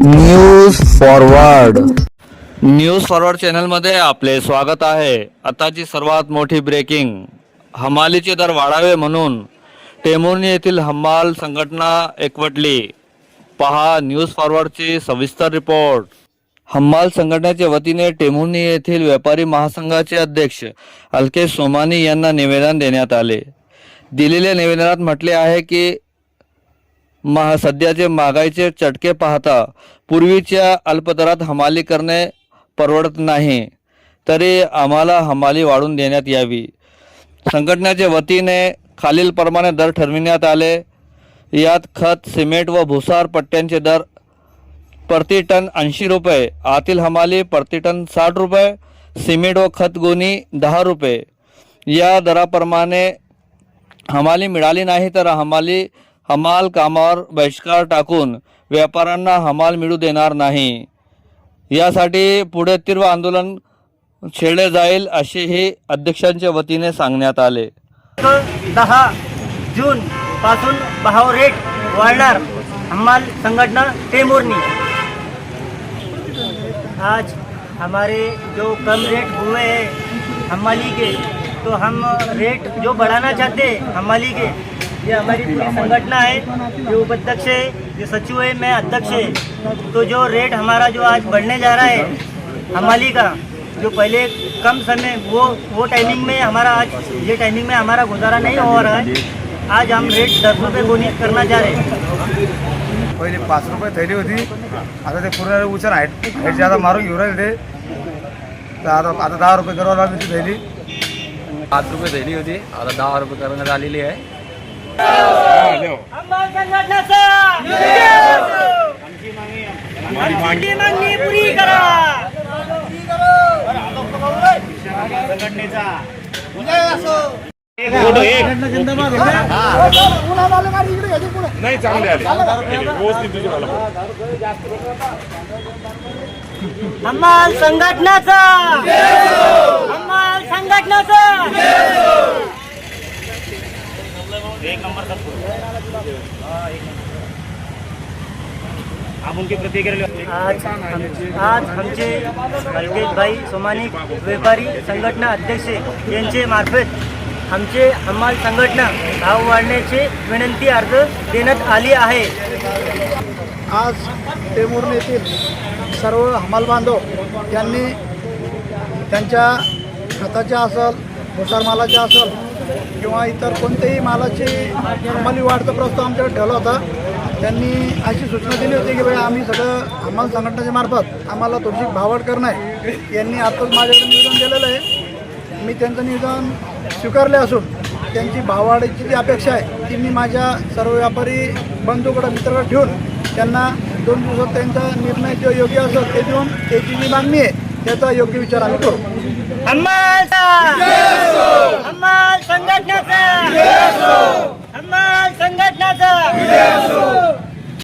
News forward चॅनलमध्ये आपले स्वागत आहे। आताची सर्वात मोठी ब्रेकिंग, हमालीचे दर वाढावे म्हणून टेंभुर्णी येथील हमाल संघटना एकवटली। पहा न्यूज फॉरवर्डची सविस्तर रिपोर्ट। हमाल संघटनेच्या वतीने टेंभुर्णी येथील व्यापारी महासंघाचे अध्यक्ष अलकेश सोमानी यांना निवेदन देण्यात आले। दिलेल्या निवेदनात म्हटले आहे की सध्याचे महागाईचे चटके पाहता पूर्वीच्या अल्पदरात हमाली करणे परवडत नाही, तरी आम्हाला हमाली वाढवून देण्यात यावी। संघटनेच्या वतीने खालील प्रमाणे दर ठरविण्यात आले। यात खत, सिमेंट व भुसार पट्ट्यांचे दर प्रति टन 80 रुपये, आतील हमाली प्रति टन 60 रुपये, सिमेंट व खत गोणी 10 रुपये। या दराप्रमाणे हमाली मिळाली नाही तर हमाल कामावर बहिष्कार टाकून व्यापाऱ्यांना हमाल मिळू देणार नाही। यासाठी पुढे तीव्र आंदोलन छेडले जाईल असेही अध्यक्षांच्या वतीने सांगण्यात आले। 10 जून पासून भाव रेट वाढणार। हमाल संगठन टेंभुर्णी। आज हमारे जो कम रेट हुए हैं हमाली के, तो हम रेट जो बढ़ाना चाहते हैं हमाली के, ये हमारी पूरी संगठना है। ये उपाध्यक्ष है, ये सचिव है, मैं अध्यक्ष है। तो जो रेट हमारा जो आज बढ़ने जा रहा है हमाली का, जो पहले कम समय वो टाइमिंग में हमारा, आज ये टाइमिंग में हमारा गुजारा नहीं हो रहा है। आज हम रेट 10 रुपये गोणी करना जा रहे हैं। पहिले 5 रुपये थैली होती, आता ते पूर्ण उचल हाईट ज़्यादा मारून घेऊन राहिले ते, तर आता 10 रुपये करावं लागली ती थैली। 5 रुपये थैली होती, आता 10 रुपये करण्यात आलेली आहे। हमाल संघटनेचा आमची मागणी पुरी करा। संघटनेचा नाही चांगले आले हमाल संघटनेचा, हमाल संघटनेचा एक नंबर का आप उनकी प्रतिक्रिया। आज हमचे अलकेश भाई सोमानी व्यापारी संघटना अध्यक्ष यांचे मार्फत आमचे हमाल संघटना भाव वाढण्याची विनंती अर्ज देण्यात आली आहे। आज टेंभुर्णी येथील सर्व हमाल बांधव यांनी त्यांच्या खताच्या असेल, भुसार मालाच्या असेल किंवा इतर कोणत्याही मालाची हमाली वाढचा प्रस्ताव आमच्याकडे ठेवला होता। त्यांनी अशी सूचना दिली होती की भाई आम्ही सगळं हमाल संघटनेच्या मार्फत आम्हाला थोडीशी भाववाढ करणं आहे। यांनी आताच माझ्याकडे निवेदन दिलेलं आहे, मी त्यांचं निवेदन स्वीकारले असून त्यांची भाववाढीची जी अपेक्षा आहे ती मी माझ्या सर्व व्यापारी बंधूकडे मित्राकडे ठेवून त्यांना 2 दिवसात त्यांचा निर्णय जो योग्य असेल ते देऊन त्याची जी मागणी आहे त्याचा योग्य विचार आम्ही करू। हमाल संघटनेचा, हमाल संघटनेचा